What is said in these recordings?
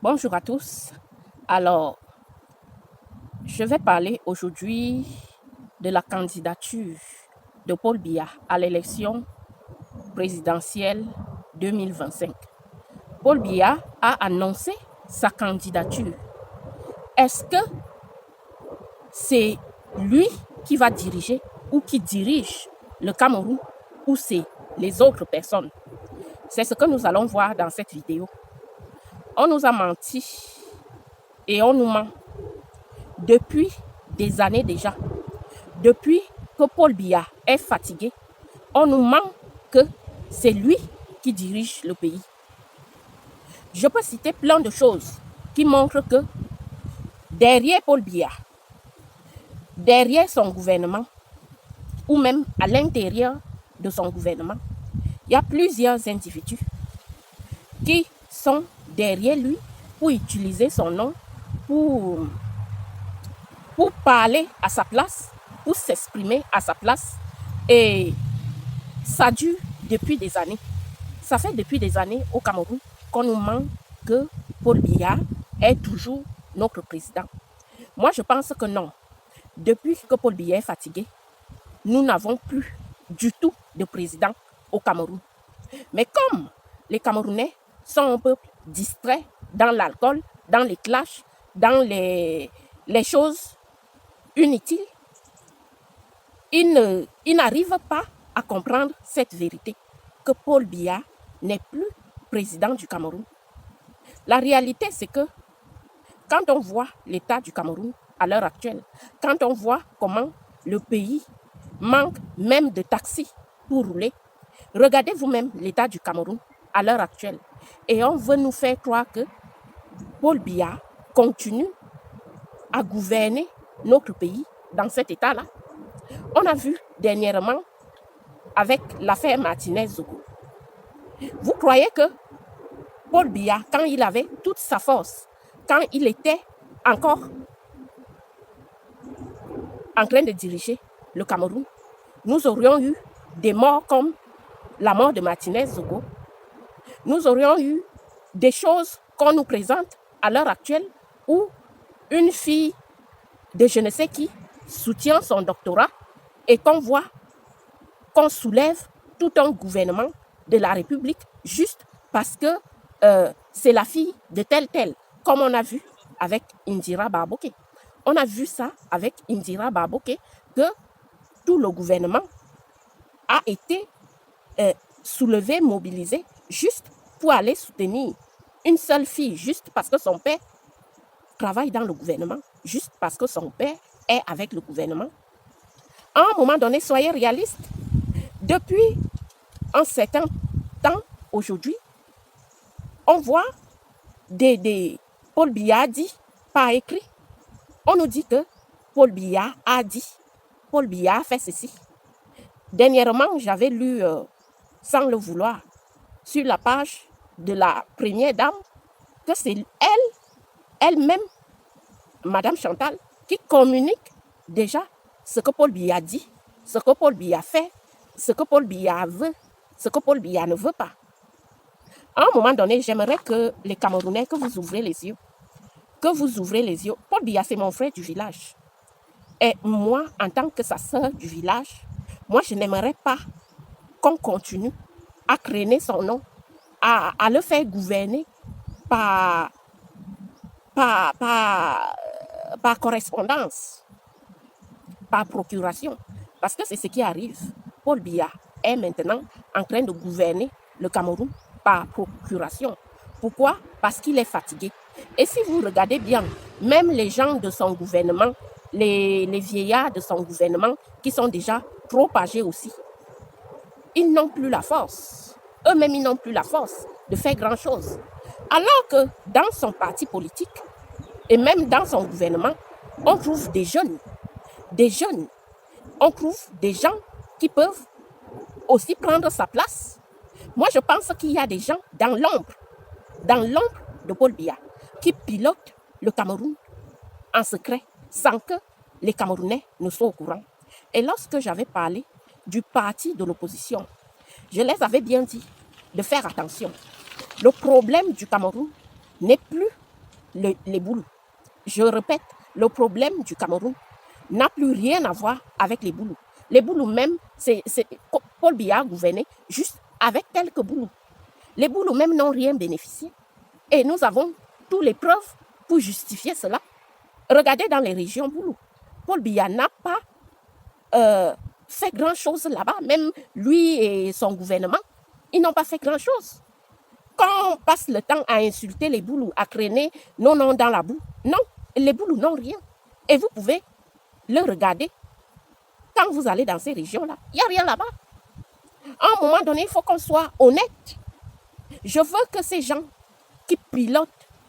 Bonjour à tous. Alors, je vais parler aujourd'hui de la candidature de Paul Biya à l'élection présidentielle 2025. Paul Biya a annoncé sa candidature. Est-ce que c'est lui qui va diriger ou qui dirige le Cameroun ou c'est les autres personnes? C'est ce que nous allons voir dans cette vidéo. On nous a menti et on nous ment depuis des années déjà. Depuis que Paul Biya est fatigué, on nous ment que c'est lui qui dirige le pays. Je peux citer plein de choses qui montrent que derrière Paul Biya, derrière son gouvernement, ou même à l'intérieur de son gouvernement, il y a plusieurs individus qui sont derrière lui pour utiliser son nom, pour parler à sa place, pour s'exprimer à sa place. Et ça dure depuis des années. Ça fait depuis des années au Cameroun qu'on nous ment que Paul Biya est toujours notre président. Moi, je pense que non. Depuis que Paul Biya est fatigué, nous n'avons plus du tout de président au Cameroun. Mais comme les Camerounais sont un peuple distrait dans l'alcool, dans les clashs, dans les choses inutiles, ils n'arrivent pas à comprendre cette vérité, que Paul Biya n'est plus président du Cameroun. La réalité, c'est que quand on voit l'état du Cameroun à l'heure actuelle, quand on voit comment le pays manque même de taxis pour rouler, regardez vous-même l'état du Cameroun à l'heure actuelle. Et on veut nous faire croire que Paul Biya continue à gouverner notre pays dans cet état-là. On a vu dernièrement avec l'affaire Martinez-Zogo. Vous croyez que Paul Biya, quand il avait toute sa force, quand il était encore en train de diriger le Cameroun, nous aurions eu des morts comme la mort de Martinez-Zogo. Nous aurions eu des choses qu'on nous présente à l'heure actuelle où une fille de je ne sais qui soutient son doctorat et qu'on voit qu'on soulève tout un gouvernement de la République juste parce que c'est la fille de tel, comme on a vu avec Indira Baboke. On a vu ça avec Indira Baboke, que tout le gouvernement a été soulevé, mobilisé, juste pour aller soutenir une seule fille, juste parce que son père travaille dans le gouvernement, juste parce que son père est avec le gouvernement. À un moment donné, soyez réalistes. Depuis un certain temps, aujourd'hui, on voit des Paul Biya dit, par écrit. On nous dit que Paul Biya a dit, Paul Biya a fait ceci. Dernièrement, j'avais lu, sans le vouloir, sur la page de la première dame, que c'est elle-même, Madame Chantal, qui communique déjà ce que Paul Biya dit, ce que Paul Biya fait, ce que Paul Biya veut, ce que Paul Biya ne veut pas. À un moment donné, j'aimerais que les Camerounais, que vous ouvrez les yeux. Que vous ouvrez les yeux. Paul Biya, c'est mon frère du village. Et moi, en tant que sa sœur du village, moi, je n'aimerais pas qu'on continue à traîner son nom, à le faire gouverner par correspondance, par procuration. Parce que c'est ce qui arrive. Paul Biya est maintenant en train de gouverner le Cameroun par procuration. Pourquoi? Parce qu'il est fatigué. Et si vous regardez bien, même les gens de son gouvernement, les vieillards de son gouvernement, qui sont déjà trop âgés aussi, ils n'ont plus la force. Eux-mêmes, ils n'ont plus la force de faire grand-chose. Alors que dans son parti politique, et même dans son gouvernement, on trouve des jeunes. On trouve des gens qui peuvent aussi prendre sa place. Moi, je pense qu'il y a des gens dans l'ombre de Paul Biya, qui pilotent le Cameroun en secret, sans que les Camerounais ne soient au courant. Et lorsque j'avais parlé du parti de l'opposition, je les avais bien dit de faire attention. Le problème du Cameroun n'est plus les Boulous. Je répète, le problème du Cameroun n'a plus rien à voir avec les Boulous. Les Boulous même, Paul Biya gouvernait juste avec quelques Boulous. Les Boulous même n'ont rien bénéficié. Et nous avons toutes les preuves pour justifier cela. Regardez dans les régions Boulous. Paul Biya n'a pas fait grand-chose là-bas. Même lui et son gouvernement, ils n'ont pas fait grand-chose. Quand on passe le temps à insulter les Boulous, à traîner nos noms dans la boue, non, les Boulous n'ont rien. Et vous pouvez le regarder. Quand vous allez dans ces régions-là, il n'y a rien là-bas. À un moment donné, il faut qu'on soit honnête. Je veux que ces gens qui pilotent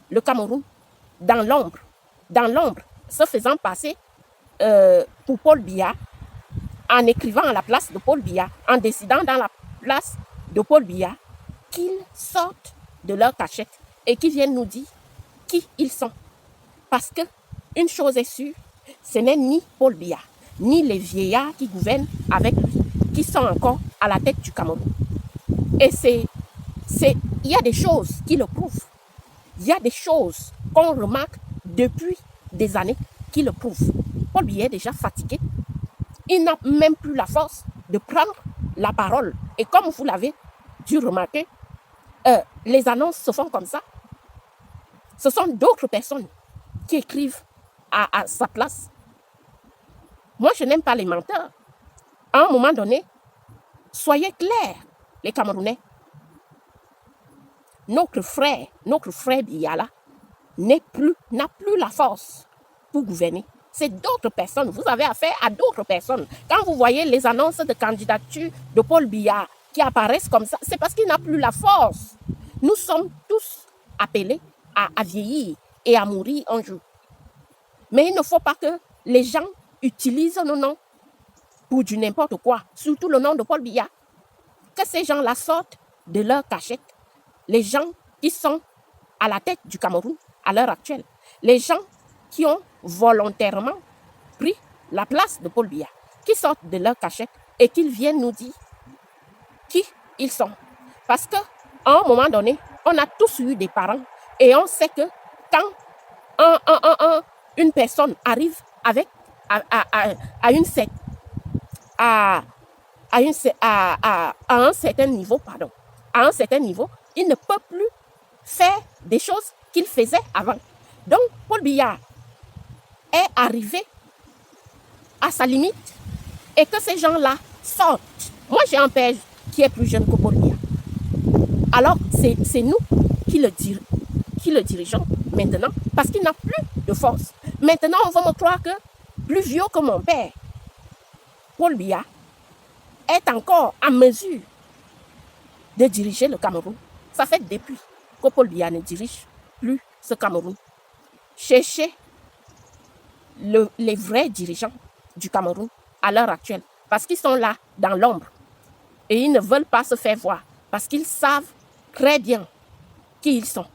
le Cameroun dans l'ombre, se faisant passer pour Paul Biya, en écrivant à la place de Paul Biya, en décidant dans la place de Paul Biya, qu'ils sortent de leur cachette et qu'ils viennent nous dire qui ils sont. Parce que une chose est sûre, ce n'est ni Paul Biya, ni les vieillards qui gouvernent avec lui, qui sont encore à la tête du Cameroun. Et il y a des choses qui le prouvent. Il y a des choses qu'on remarque depuis des années qui le prouvent. Paul Biya est déjà fatigué. Il n'a même plus la force de prendre la parole. Et comme vous l'avez dû remarquer, les annonces se font comme ça. Ce sont d'autres personnes qui écrivent à sa place. Moi, je n'aime pas les menteurs. À un moment donné, soyez clairs, les Camerounais. Notre frère Biya n'a plus la force pour gouverner. C'est d'autres personnes. Vous avez affaire à d'autres personnes. Quand vous voyez les annonces de candidature de Paul Biya qui apparaissent comme ça, c'est parce qu'il n'a plus la force. Nous sommes tous appelés à vieillir et à mourir un jour. Mais il ne faut pas que les gens utilisent nos noms pour du n'importe quoi, surtout le nom de Paul Biya. Que ces gens-là sortent de leur cachette. Les gens qui sont à la tête du Cameroun à l'heure actuelle. Les gens qui ont volontairement pris la place de Paul Biya, qui sortent de leur cachette et qu'ils viennent nous dire qui ils sont. Parce qu'à un moment donné, on a tous eu des parents et on sait que quand une personne arrive avec à un certain niveau, il ne peut plus faire des choses qu'il faisait avant. Donc, Paul Biya est arrivé à sa limite et que ces gens-là sortent. Moi, j'ai un père qui est plus jeune que Paul Biya. Alors, c'est nous qui le dirigeons maintenant parce qu'il n'a plus de force. Maintenant, on va me croire que plus vieux que mon père, Paul Biya est encore en mesure de diriger le Cameroun. Ça fait depuis que Paul Biya ne dirige plus ce Cameroun. Cherchez les vrais dirigeants du Cameroun à l'heure actuelle parce qu'ils sont là dans l'ombre et ils ne veulent pas se faire voir parce qu'ils savent très bien qui ils sont.